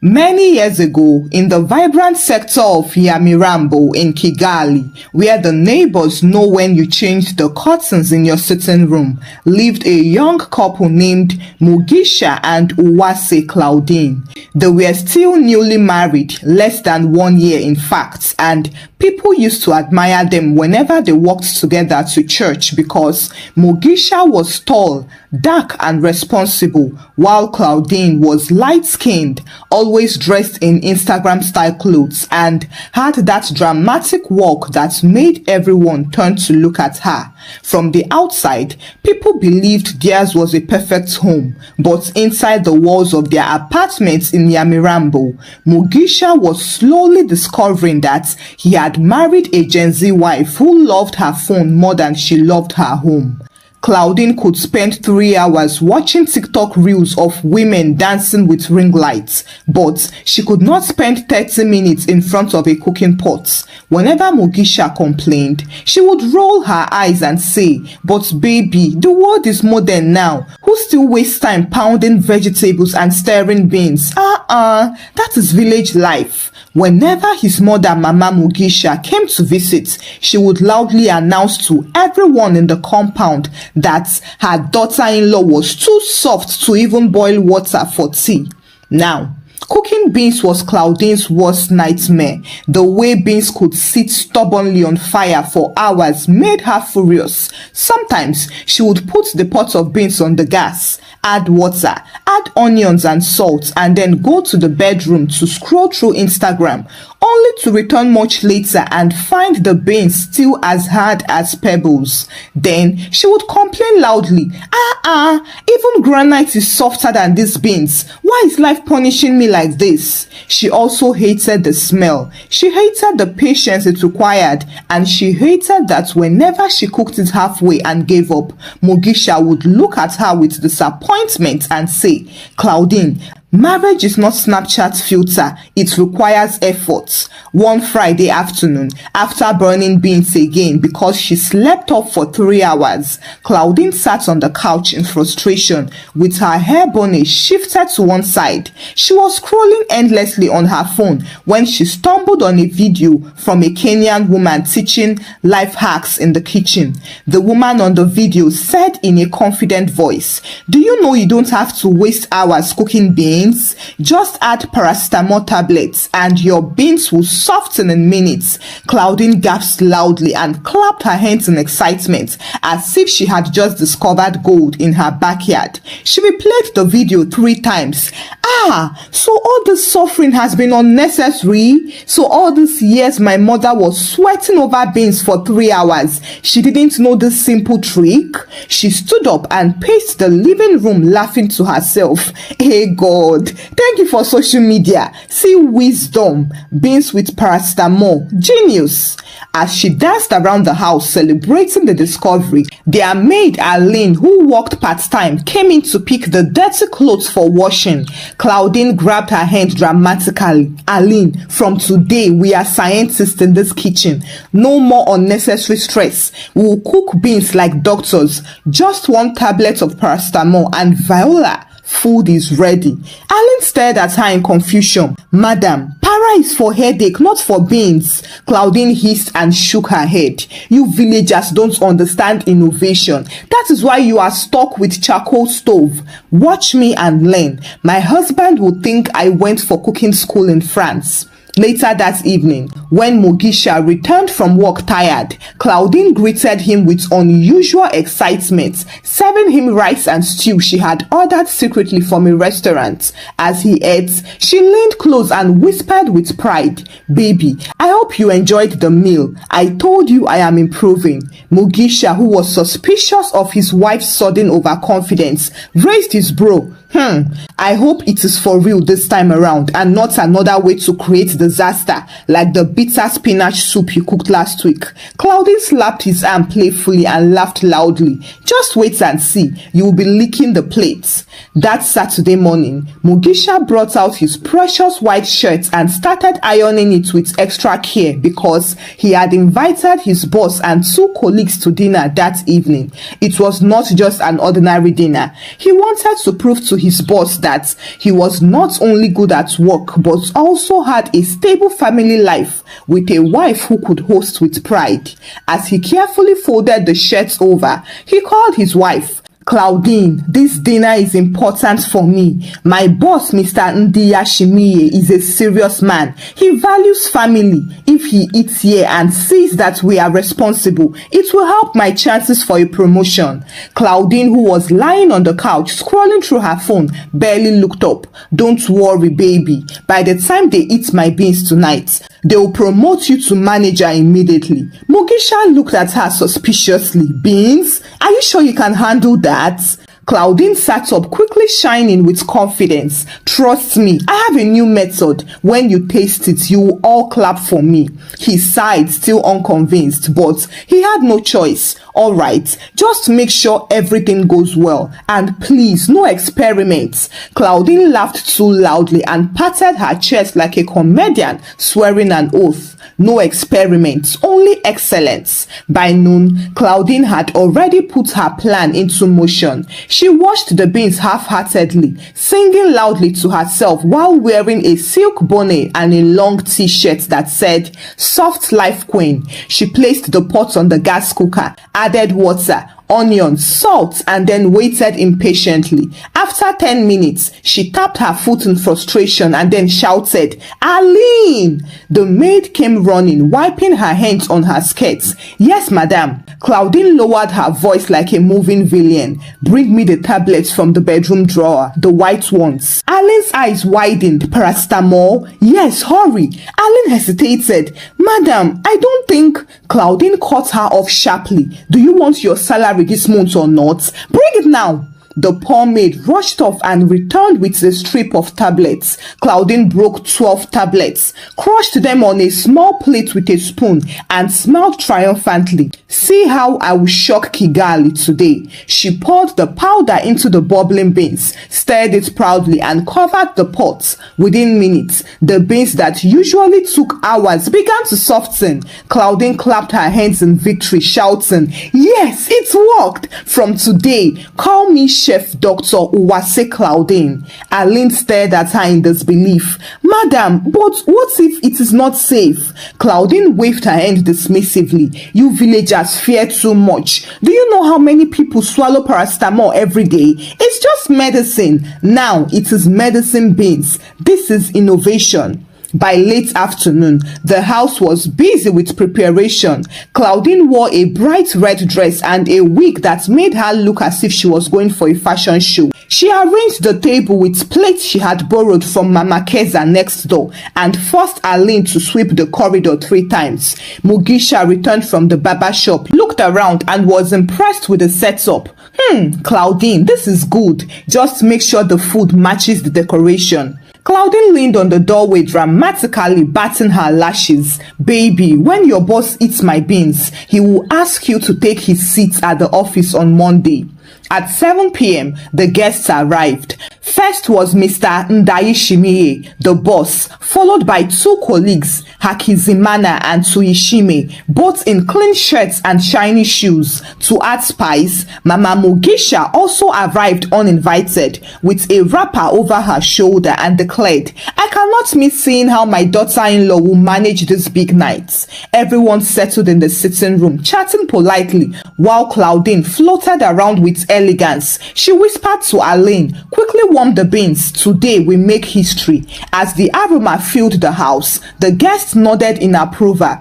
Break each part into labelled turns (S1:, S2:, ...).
S1: Many years ago, in the vibrant sector of Nyamirambo in Kigali, where the neighbors know when you change the curtains in your sitting room, lived a young couple named Mugisha and Uwase Claudine. They were still newly married, less than 1 year in fact, and people used to admire them whenever they walked together to church because Mugisha was tall, dark and responsible, while Claudine was light-skinned, always dressed in Instagram-style clothes, and had that dramatic walk that made everyone turn to look at her. From the outside, people believed theirs was a perfect home, but inside the walls of their apartments in Nyamirambo, Mugisha was slowly discovering that he had married a Gen Z wife who loved her phone more than she loved her home. Claudine could spend 3 hours watching TikTok reels of women dancing with ring lights, but she could not spend 30 minutes in front of a cooking pot. Whenever Mugisha complained, she would roll her eyes and say, "But baby, the world is modern now. Who still wastes time pounding vegetables and stirring beans? That is village life." Whenever his mother, Mama Mugisha, came to visit, she would loudly announce to everyone in the compound that her daughter-in-law was too soft to even boil water for tea. Now, cooking beans was Claudine's worst nightmare. The way beans could sit stubbornly on fire for hours made her furious. Sometimes she would put the pot of beans on the gas, add water, add onions and salt, and then go to the bedroom to scroll through Instagram, only to return much later and find the beans still as hard as pebbles. Then she would complain loudly, even granite is softer than these beans. Why is life punishing me like this? She also hated the smell. She hated the patience it required, and she hated that whenever she cooked it halfway and gave up, Mugisha would look at her with disappointment and say, "Claudine, marriage is not Snapchat filter, it requires effort." One Friday afternoon, after burning beans again because she slept off for 3 hours, Claudine sat on the couch in frustration with her hair bonnet shifted to one side. She was scrolling endlessly on her phone when she stumbled on a video from a Kenyan woman teaching life hacks in the kitchen. The woman on the video said in a confident voice, "Do you know you don't have to waste hours cooking beans? Just add paracetamol tablets and your beans will soften in minutes." Claudine gasped loudly and clapped her hands in excitement as if she had just discovered gold in her backyard. She replayed the video 3 times. So all this suffering has been unnecessary? So all these years my mother was sweating over beans for 3 hours. She didn't know this simple trick? She stood up and paced the living room laughing to herself. Hey God, thank you for social media. See wisdom. Beans with paracetamol. Genius. As she danced around the house celebrating the discovery, their maid Aline, who worked part-time, came in to pick the dirty clothes for washing. Claudine grabbed her hand dramatically. "Aline, from today we are scientists in this kitchen. No more unnecessary stress. We will cook beans like doctors. Just 1 tablet of paracetamol and Viola. Food is ready." Aline stared at her in confusion. "Madam, para is for headache, not for beans." Claudine hissed and shook her head. "You villagers don't understand innovation. That is why you are stuck with charcoal stove. Watch me and learn. My husband will think I went for cooking school in France." Later that evening, when Mugisha returned from work tired, Claudine greeted him with unusual excitement, serving him rice and stew she had ordered secretly from a restaurant. As he ate, she leaned close and whispered with pride, "Baby, I hope you enjoyed the meal. I told you I am improving." Mugisha, who was suspicious of his wife's sudden overconfidence, raised his brow. I hope it is for real this time around and not another way to create disaster like the bitter spinach soup you cooked last week." Claudine slapped his arm playfully and laughed loudly. "Just wait and see. You will be licking the plates." That Saturday morning, Mugisha brought out his precious white shirt and started ironing it with extra extra care because he had invited his boss and 2 colleagues to dinner that evening. It was not just an ordinary dinner. He wanted to prove to his boss that he was not only good at work but also had a stable family life with a wife who could host with pride. As he carefully folded the shirt over, he called his wife. Claudine, this dinner is important for me. My boss, Mr. Ndiyashimiye, is a serious man. He values family. If he eats here and sees that we are responsible, it will help my chances for a promotion. Claudine, who was lying on the couch scrolling through her phone, barely looked up. Don't worry, baby. By the time they eat my beans tonight, they will promote you to manager immediately. Mugisha looked at her suspiciously. Beans? Are you sure you can handle that? Claudine sat up, quickly shining with confidence. Trust me, I have a new method. When you taste it, you will all clap for me. He sighed, still unconvinced, but he had no choice. All right, just make sure everything goes well. And please, no experiments. Claudine laughed too loudly and patted her chest like a comedian, swearing an oath. No experiments, only excellence. By noon, Claudine had already put her plan into motion. She washed the beans half-heartedly, singing loudly to herself while wearing a silk bonnet and a long t-shirt that said, "Soft Life Queen." She placed the pot on the gas cooker, added water, onions, salt, and then waited impatiently. After 10 minutes, she tapped her foot in frustration and then shouted, "Aline!" The maid came running, wiping her hands on her skirts. "Yes, madam." Claudine lowered her voice like a moving villain. "Bring me the tablets from the bedroom drawer, the white ones." Aline's eyes widened. "Paracetamol?" "Yes, hurry." Aline hesitated. "Madam, I don't think..." Claudine cut her off sharply. "Do you want your salary this month or not? Bring it now." The poor maid rushed off and returned with a strip of tablets. Claudine broke 12 tablets, crushed them on a small plate with a spoon, and smiled triumphantly. "See how I will shock Kigali today." She poured the powder into the bubbling beans, stirred it proudly, and covered the pot. Within minutes, the beans that usually took hours began to soften. Claudine clapped her hands in victory, shouting, "Yes, it worked! From today, call me Chef Dr. Uwase Claudine." Aline stared at her in disbelief. "Madam, but what if it is not safe?" Claudine waved her hand dismissively. "You villagers fear too much. Do you know how many people swallow paracetamol every day? It's just medicine. Now it is medicine beans. This is innovation." By late afternoon, the house was busy with preparation. Claudine wore a bright red dress and a wig that made her look as if she was going for a fashion show. She arranged the table with plates she had borrowed from Mama Keza next door and forced Aline to sweep the corridor 3 times. Mugisha returned from the barber shop, looked around and was impressed with the setup. Claudine, this is good. Just make sure the food matches the decoration." Claudine leaned on the doorway dramatically, batting her lashes. "Baby, when your boss eats my beans, he will ask you to take his seat at the office on Monday." At 7 p.m., the guests arrived. First was Mr. Ndayishimiye, the boss, followed by 2 colleagues, Hakizimana and Tuishime, both in clean shirts and shiny shoes. To add spice, Mama Mugisha also arrived uninvited, with a wrapper over her shoulder, and declared, "I cannot miss seeing how my daughter-in-law will manage this big night." Everyone settled in the sitting room, chatting politely, while Claudine floated around with elegance. She whispered to Aline, "Quickly warm the beans. Today we make history." As the aroma filled the house, the guests nodded in approval.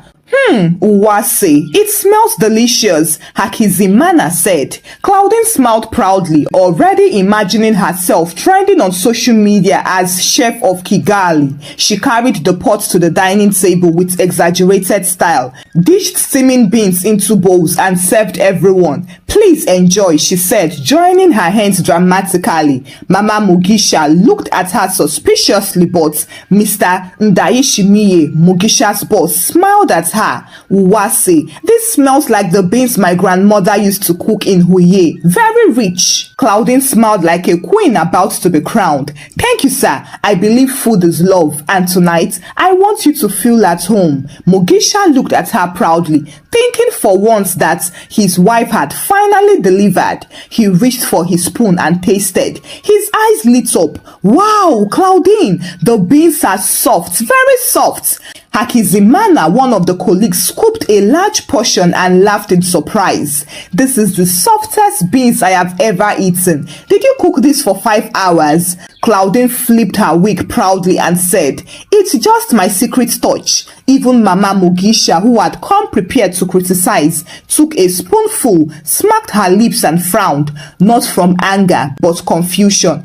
S1: Uwase, it smells delicious," Hakizimana said. Claudine smiled proudly, already imagining herself trending on social media as Chef of Kigali. She carried the pot to the dining table with exaggerated style. dished steaming beans into bowls and served everyone. "Please enjoy," she said, joining her hands dramatically. Mama Mugisha looked at her suspiciously, but Mr. Ndayishimiye, Mugisha's boss, smiled at her. "Uwase, this smells like the beans my grandmother used to cook in Huye. Very rich." Claudine smiled like a queen about to be crowned. "Thank you, sir. I believe food is love, and tonight I want you to feel at home." Mugisha looked at her proudly, thinking for once that his wife had finally delivered. He reached for his spoon and tasted. His eyes lit up. "Wow, Claudine, the beans are soft, very soft." Hakizimana, one of the colleagues, scooped a large portion and laughed in surprise. "This is the softest beans I have ever eaten. Did you cook this for 5 hours? Claudine flipped her wig proudly and said, "It's just my secret touch." Even Mama Mugisha, who had come prepared to criticize, took a spoonful, smacked her lips and frowned, not from anger, but confusion.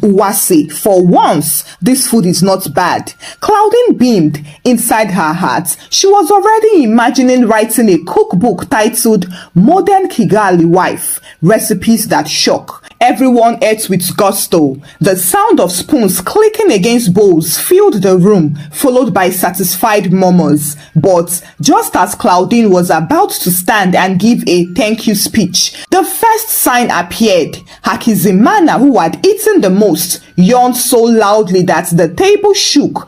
S1: Uwase, for once, this food is not bad." Claudine beamed. Inside her heart, she was already imagining writing a cookbook titled Modern Kigali Wife, Recipes That Shock. Everyone ate with gusto. The sound of spoons clicking against bowls filled the room, followed by satisfied murmurs. But just as Claudine was about to stand and give a thank you speech, the first sign appeared. Hakizimana, who had eaten the most, yawned so loudly that the table shook.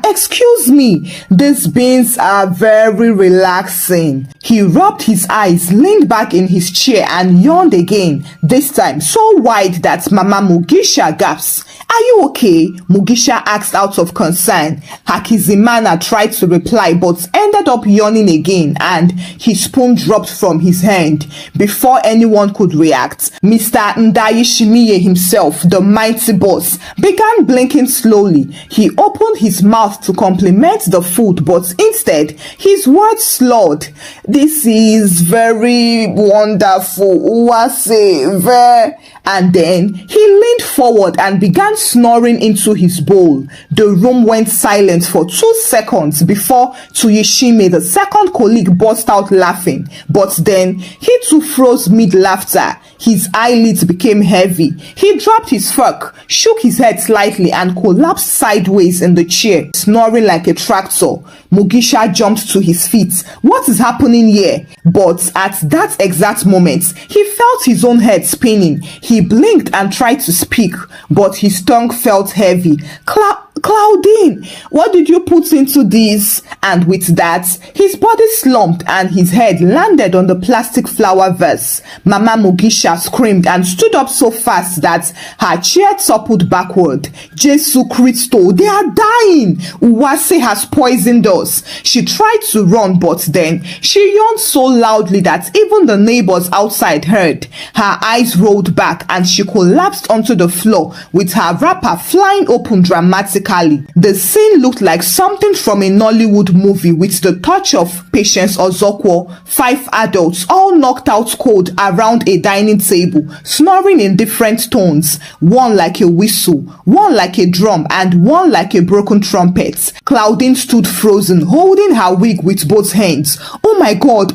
S1: Excuse me, these beans are very relaxing." He rubbed his eyes, leaned back in his chair and yawned again, this time so wide that Mama Mugisha gasped. "Are you okay?" Mugisha asked out of concern. Hakizimana tried to reply but ended up yawning again, and his spoon dropped from his hand. Before anyone could react, Mr. Ndayishimiye himself, the mighty boss, began blinking slowly. He opened his mouth to compliment the food, but instead his words slurred. "This is very wonderful, Uwase, very..." And then he leaned forward and began snoring into his bowl. The room went silent for 2 seconds before Tuyishime, the second colleague, burst out laughing. But then he too froze mid-laughter. His eyelids became heavy. He dropped his fork, shook his head slightly, and collapsed sideways in the chair, snoring like a tractor. Mugisha jumped to his feet. "What is happening here?" But at that exact moment, he felt his own head spinning. He blinked and tried to speak, but his tongue felt heavy. Claudine, what did you put into this?" And with that, his body slumped and his head landed on the plastic flower vase. Mama Mugisha screamed and stood up so fast that her chair toppled backward. "Jesu Christo, they are dying! Uwase has poisoned us." She tried to run, but then she yawned so loudly that even the neighbors outside heard. Her eyes rolled back and she collapsed onto the floor with her wrapper flying open dramatically. The scene looked like something from a Nollywood movie with the touch of Patience Ozokwo. 5 adults all knocked out cold around a dining table, snoring in different tones, one like a whistle, one like a drum, and one like a broken trumpet. Claudine stood frozen, holding her wig with both hands. Oh my god,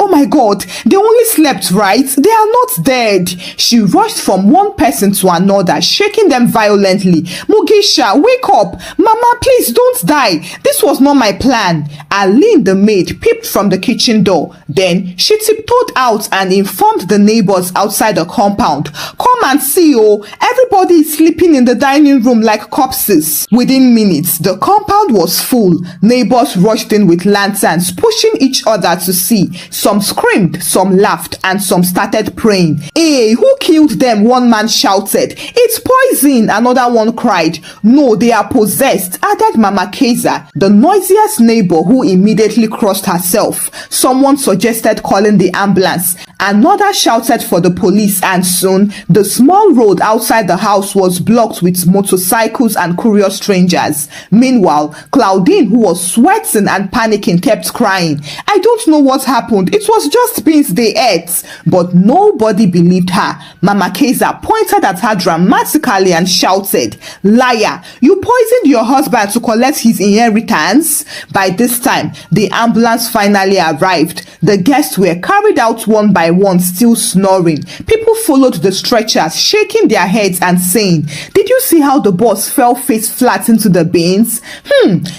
S1: they only slept, right? They are not dead." She rushed from one person to another, shaking them violently. "Mugisha, wake up! Mama, please don't die. This was not my plan." Aline, the maid, peeped from the kitchen door. Then she tiptoed out and informed the neighbors outside the compound. "Come and see, everybody is sleeping in the dining room like corpses." Within minutes, the compound was full. Neighbors rushed in with lanterns, pushing each other to see. Some screamed, some laughed, and some started praying. "Hey, who killed them?" one man shouted. "It's poison," another one cried. "No, they are possessed," added Mama Keza, the noisiest neighbor, who immediately crossed herself. Someone suggested calling the ambulance. Another shouted for the police, and soon the small road outside the house was blocked with motorcycles and curious strangers. Meanwhile, Claudine, who was sweating and panicking, kept crying. "I don't know what happened. It was just beans they ate." But nobody believed her. Mama Keza pointed at her dramatically and shouted, "Liar, you poisoned your your husband to collect his inheritance? By this time, the ambulance finally arrived. The guests were carried out one by one, still snoring. People followed the stretchers, shaking their heads and saying, "Did you see how the boss fell face flat into the beans?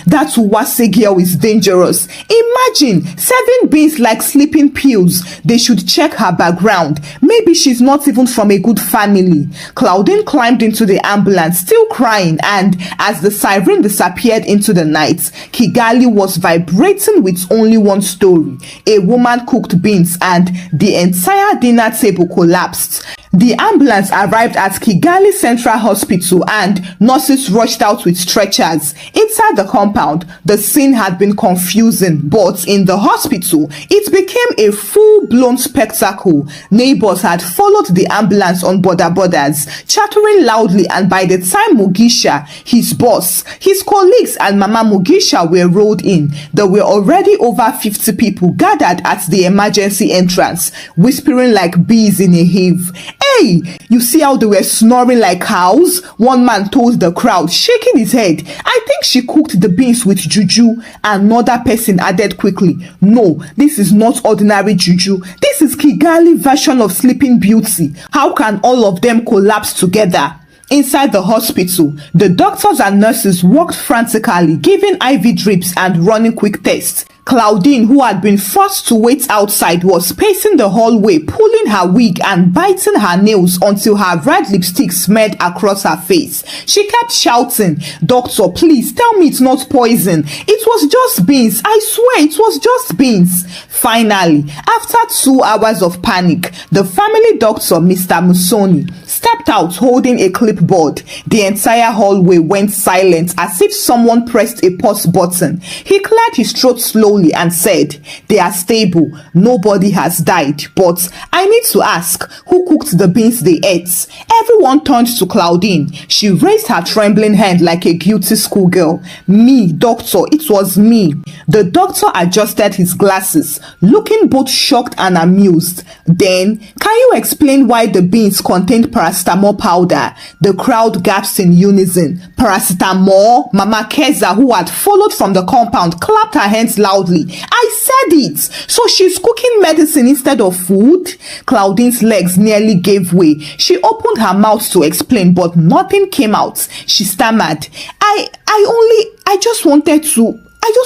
S1: That Uwase girl is dangerous. Imagine, 7 beans like sleeping pills. They should check her background. Maybe she's not even from a good family." Claudine climbed into the ambulance, still crying, and as the siren disappeared into the night, Kigali was vibrating with only one story. A woman cooked beans and the entire dinner table collapsed. The ambulance arrived at Kigali Central Hospital and nurses rushed out with stretchers. Inside the compound, the scene had been confusing, but in the hospital, it became a full-blown spectacle. Neighbors had followed the ambulance on borders, chattering loudly, and by the time Mugisha, his boss, his colleagues, and Mama Mugisha were rolled in, there were already over 50 people gathered at the emergency entrance, whispering like bees in a hive. "Hey, you see how they were snoring like cows?" One man told the crowd, shaking his head. "I think she cooked the beans with juju." Another person added quickly, "No, this is not ordinary juju. This is Kigali version of Sleeping Beauty. How can all of them collapse together?" Inside the hospital, the doctors and nurses worked frantically, giving IV drips and running quick tests. Claudine, who had been forced to wait outside, was pacing the hallway, pulling her wig and biting her nails until her red lipstick smeared across her face. She kept shouting, "Doctor, please tell me it's not poison. It was just beans. I swear it was just beans." Finally, after 2 hours of panic, the family doctor, Mr. Musoni, stepped out holding a clipboard. The entire hallway went silent as if someone pressed a pause button. He cleared his throat slowly and said, "They are stable. Nobody has died. But I need to ask, who cooked the beans they ate?" Everyone turned to Claudine. She raised her trembling hand like a guilty schoolgirl. "Me, doctor, it was me." The doctor adjusted his glasses, looking both shocked and amused. "Then, can you explain why the beans contained paracetamol powder?" The crowd gasped in unison. "Paracetamol?" Mama Keza, who had followed from the compound, clapped her hands loudly. "I said it! So she's cooking medicine instead of food?" Claudine's legs nearly gave way. She opened her mouth to explain, but nothing came out. She stammered, I just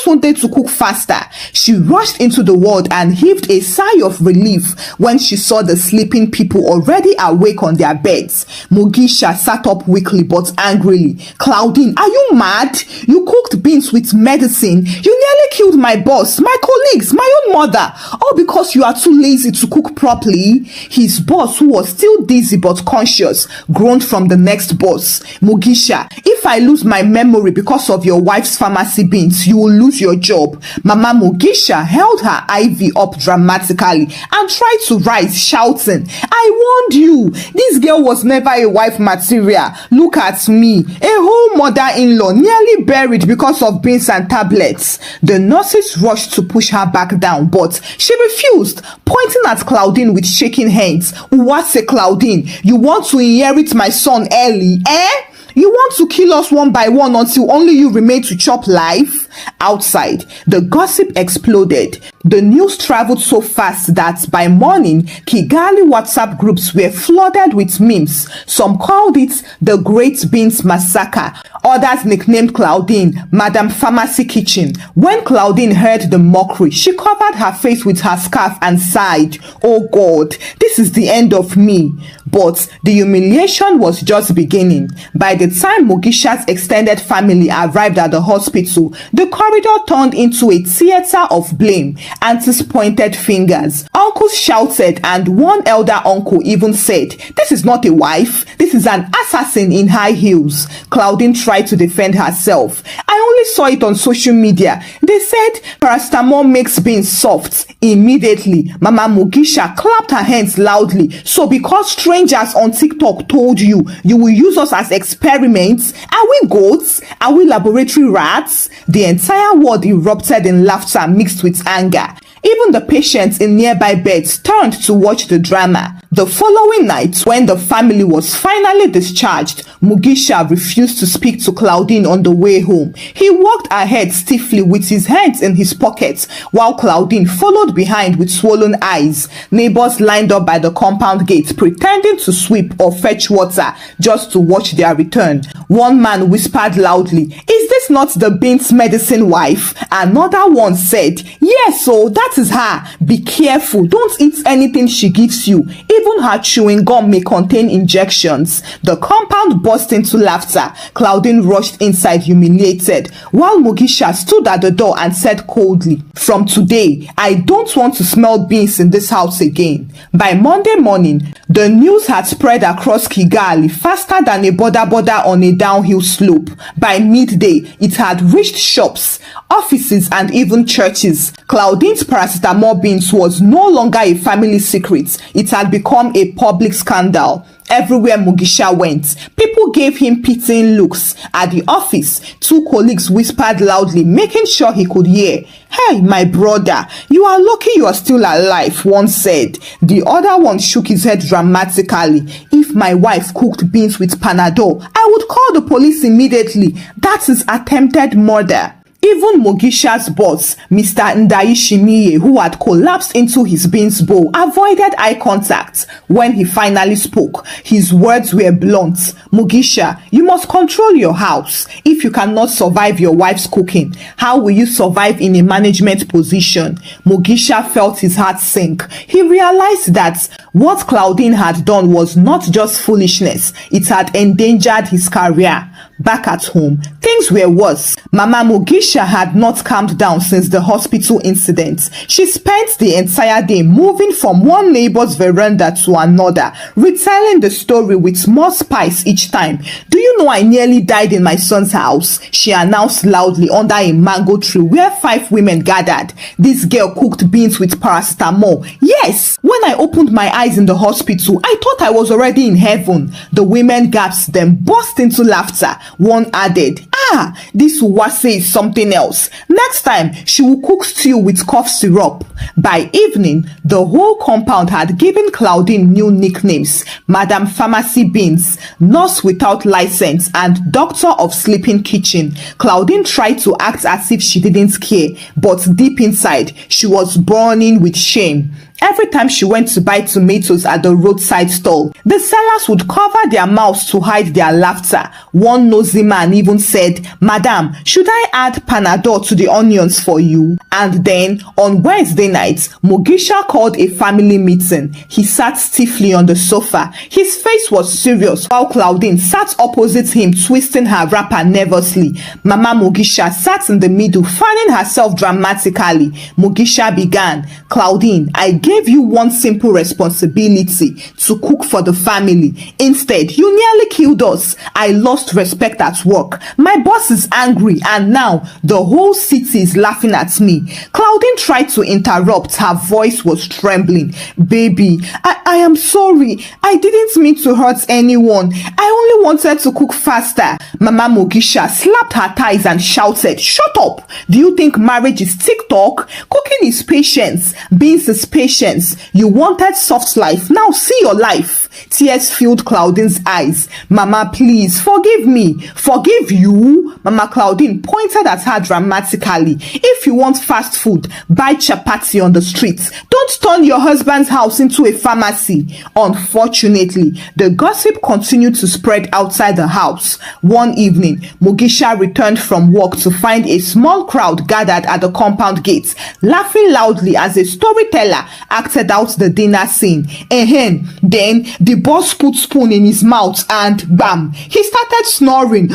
S1: wanted to cook faster." She rushed into the ward and heaved a sigh of relief when she saw the sleeping people already awake on their beds. Mugisha sat up weakly but angrily. "Claudine, are you mad? You cooked beans with medicine. You nearly killed my boss, my colleagues, my own mother, all because you are too lazy to cook properly." His boss, who was still dizzy but conscious, groaned from the next boss. "Mugisha, if I lose my memory because of your wife's pharmacy beans, you will lose your job." Mama Mugisha held her IV up dramatically and tried to rise, shouting, "I warned you. This girl was never a wife material. Look at me, a whole mother-in-law nearly buried because of beans and tablets." The nurses rushed to push her back down, but she refused, pointing at Claudine with shaking hands. "Uwase Claudine, you want to inherit my son early, eh? You want to kill us one by one until only you remain to chop life?" Outside, the gossip exploded. The news traveled so fast that by morning, Kigali WhatsApp groups were flooded with memes. Some called it the Great Beans Massacre. Others nicknamed Claudine Madam Pharmacy Kitchen. When Claudine heard the mockery, she covered her face with her scarf and sighed, "Oh God, this is the end of me." But the humiliation was just beginning. By the time Mugisha's extended family arrived at the hospital, the corridor turned into a theater of blame. Aunties pointed fingers. Uncles shouted, and one elder uncle even said, "This is not a wife. This is an assassin in high heels." Claudine tried to defend herself. "I only saw it on social media. They said paracetamol makes beans soft." Immediately, Mama Mugisha clapped her hands loudly. "So because strangers on TikTok told you, you will use us as experiments? Are we goats? Are we laboratory rats?" The entire world erupted in laughter mixed with anger. Even the patients in nearby beds turned to watch the drama. The following night, when the family was finally discharged, Mugisha refused to speak to Claudine on the way home. He walked ahead stiffly with his hands in his pockets, while Claudine followed behind with swollen eyes. Neighbors lined up by the compound gate, pretending to sweep or fetch water just to watch their return. One man whispered loudly, "Is this not the Beans medicine wife?" Another one said, "Yes, so that is her. Be careful, don't eat anything she gives you. Even her chewing gum may contain injections." The compound burst into laughter. Claudine rushed inside humiliated, while Mugisha stood at the door and said coldly, "From today, I don't want to smell beans in this house again." By Monday morning, the news had spread across Kigali faster than a border on a downhill slope. By midday, it had reached shops, offices, and even churches. Claudine's paracetamol beans was no longer a family secret. It had become a public scandal. Everywhere Mugisha went, people gave him pitying looks. At the office, two colleagues whispered loudly, making sure he could hear. "Hey, my brother, you are lucky you are still alive," one said. The other one shook his head dramatically. "If my wife cooked beans with Panadol, I would call the police immediately. That is attempted murder." Even Mugisha's boss, Mr. Ndaishimiye, who had collapsed into his beans bowl, avoided eye contact. When he finally spoke, his words were blunt. "Mugisha, you must control your house. If you cannot survive your wife's cooking, how will you survive in a management position?" Mugisha felt his heart sink. He realized that what Claudine had done was not just foolishness, it had endangered his career. Back at home, things were worse. Mama Mugisha had not calmed down since the hospital incident. She spent the entire day moving from one neighbor's veranda to another, retelling the story with more spice each time. "Do you know I nearly died in my son's house?" she announced loudly under a mango tree where 5 women gathered. "This girl cooked beans with paracetamol. Yes, when I opened my eyes in the hospital, I thought I was already in heaven." The women gasped, then burst into laughter. One added, "Ah, this Uwase is something else. Next time, she will cook stew with cough syrup." By evening, the whole compound had given Claudine new nicknames: Madam Pharmacy Beans, Nurse Without License, and Doctor of Sleeping Kitchen. Claudine tried to act as if she didn't care, but deep inside, she was burning with shame. Every time she went to buy tomatoes at the roadside stall, the sellers would cover their mouths to hide their laughter. One nosy man even said, "Madam, should I add Panadol to the onions for you?" And then, on Wednesday night, Mugisha called a family meeting. He sat stiffly on the sofa. His face was serious, while Claudine sat opposite him, twisting her wrapper nervously. Mama Mugisha sat in the middle, fanning herself dramatically. Mugisha began, "Claudine, I gave you one simple responsibility: to cook for the family. Instead, you nearly killed us. I lost respect at work. My boss is angry, and now the whole city is laughing at me." Claudine tried to interrupt. Her voice was trembling. "Baby, I am sorry. I didn't mean to hurt anyone. I only wanted to cook faster." Mama Mugisha slapped her thighs and shouted, "Shut up! Do you think marriage is TikTok? Cooking is patience. Beans is patience. You wanted soft life. Now see your life." Tears filled Claudine's eyes. "Mama, please, forgive me." "Forgive you?" Mama Claudine pointed at her dramatically. "If you want fast food, buy chapati on the street. Don't turn your husband's house into a pharmacy." Unfortunately, the gossip continued to spread outside the house. One evening, Mugisha returned from work to find a small crowd gathered at the compound gate, laughing loudly as a storyteller acted out the dinner scene. Then the boss put spoon in his mouth and bam, he started snoring.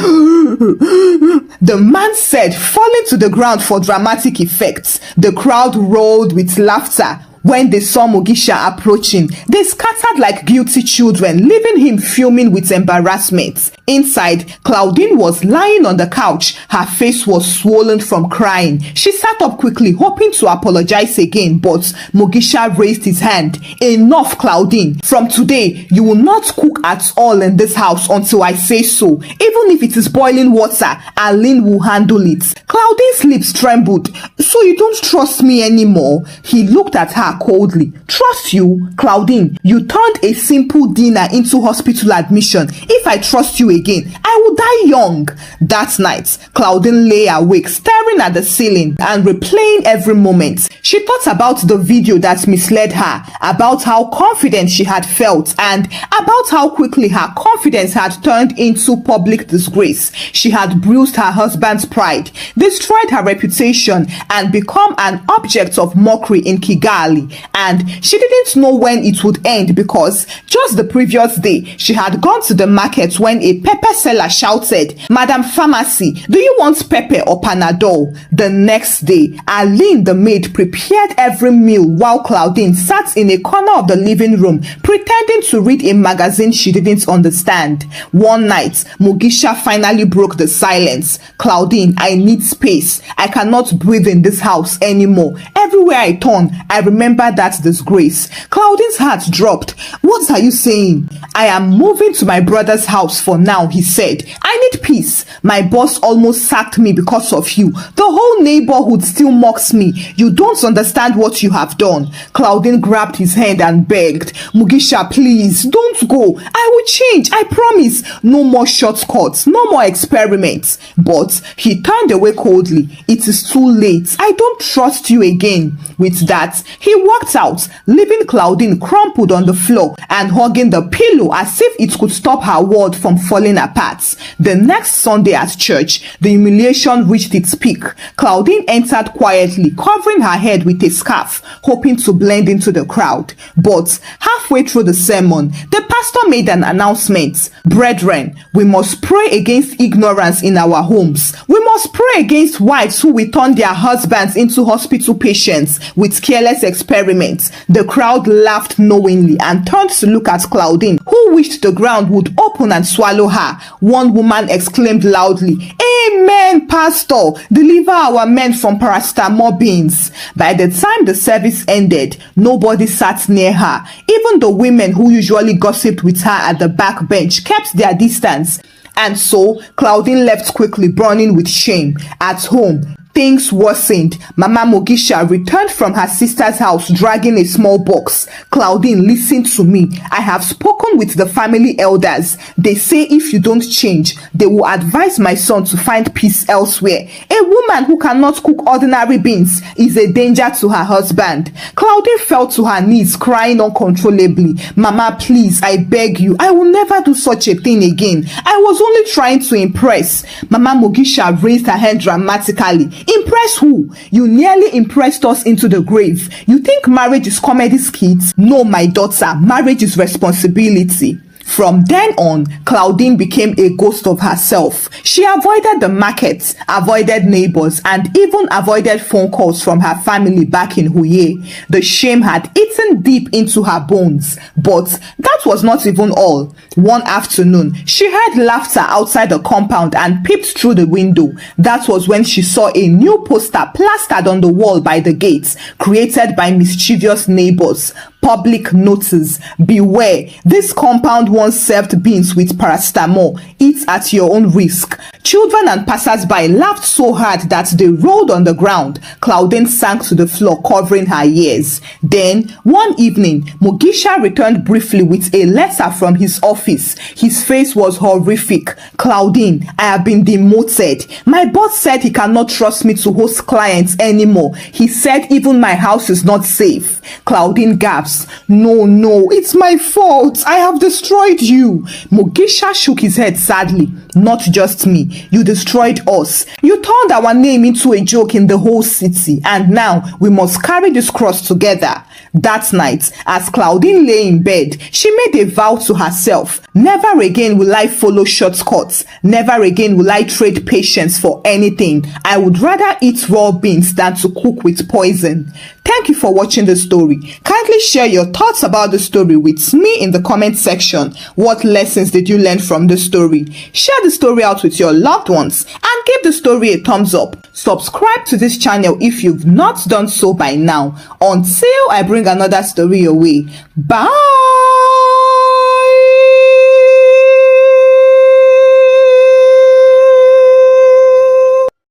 S1: The man said, falling to the ground for dramatic effect. The crowd roared with laughter. When they saw Mugisha approaching, they scattered like guilty children, leaving him fuming with embarrassment. Inside, Claudine was lying on the couch. Her face was swollen from crying. She sat up quickly, hoping to apologize again, but Mugisha raised his hand. "Enough, Claudine. From today, you will not cook at all in this house until I say so. Even if it is boiling water, Aline will handle it." Claudine's lips trembled. So you don't trust me anymore? He looked at her coldly. Trust you? Claudine, you turned a simple dinner into hospital admission. If I trust you again, I will die young. That night, Claudine lay awake, staring at the ceiling and replaying every moment. She thought about the video that misled her, about how confident she had felt, and about how quickly her confidence had turned into public disgrace. She had bruised her husband's pride, destroyed her reputation, and become an object of mockery in Kigali. And she didn't know when it would end, because just the previous day, she had gone to the market when a pepper seller shouted, "Madam Pharmacy, do you want pepper or Panadol?" The next day, Aline the maid prepared every meal while Claudine sat in a corner of the living room pretending to read a magazine she didn't understand. One night, Mugisha finally broke the silence. "Claudine, I need space. I cannot breathe in this house anymore. Everywhere I turn, I remember that disgrace." Claudine's heart dropped. "What are you saying?" "I am moving to my brother's house for now," he said. "I need peace. My boss almost sacked me because of you. The whole neighborhood still mocks me. You don't understand what you have done." Claudine grabbed his hand and begged, "Mugisha, please, don't go. I will change, I promise. No more shortcuts, no more experiments." But he turned away coldly. "It is too late. I don't trust you again." With that, he walked out, leaving Claudine crumpled on the floor and hugging the pillow as if it could stop her world from falling apart. The next Sunday at church, the humiliation reached its peak. Claudine entered quietly, covering her head with a scarf, hoping to blend into the crowd. But halfway through the sermon, the pastor made an announcement. "Brethren, we must pray against ignorance in our homes. We must pray against wives who will turn their husbands into hospital patients with careless experiments." The crowd laughed knowingly and turned to look at Claudine, who wished the ground would open and swallow her. One woman exclaimed loudly, "Amen, Pastor! Deliver our men from paracetamol beans." By the time the service ended, nobody sat near her. Even the women who usually gossiped with her at the back bench kept their distance. And so, Claudine left quickly, burning with shame. At home, things worsened. Mama Mugisha returned from her sister's house dragging a small box. "Claudine, listen to me. I have spoken with the family elders. They say if you don't change, they will advise my son to find peace elsewhere. A woman who cannot cook ordinary beans is a danger to her husband." Claudine fell to her knees, crying uncontrollably. "Mama, please, I beg you. I will never do such a thing again. I was only trying to impress." Mama Mugisha raised her hand dramatically. "Impress who? You nearly impressed us into the grave. You think marriage is comedy skits? No, my daughter, marriage is responsibility." From then on, Claudine became a ghost of herself. She avoided the markets, avoided neighbors, and even avoided phone calls from her family back in Huye. The shame had eaten deep into her bones. But that was not even all. One afternoon, she heard laughter outside the compound and peeped through the window. That was when she saw a new poster plastered on the wall by the gates, created by mischievous neighbors. Public notice: beware, this compound once served beans with paracetamol. Eat at your own risk. Children and passers-by laughed so hard that they rolled on the ground. Claudine sank to the floor, covering her ears. Then, one evening, Mugisha returned briefly with a letter from his office. His face was horrific. "Claudine, I have been demoted. My boss said he cannot trust me to host clients anymore. He said even my house is not safe." Claudine gasped. No, it's my fault. I have destroyed you." Mugisha shook his head sadly. "Not just me. You destroyed us. You turned our name into a joke in the whole city, and now we must carry this cross together." That night, as Claudine lay in bed, she made a vow to herself. "Never again will I follow shortcuts. Never again will I trade patience for anything. I would rather eat raw beans than to cook with poison." Thank you for watching the story. Kindly share your thoughts about the story with me in the comment section. What lessons did you learn from the story? Share the story out with your loved ones and give the story a thumbs up. Subscribe to this channel if you've not done so by now. Until I bring another story your way. Bye.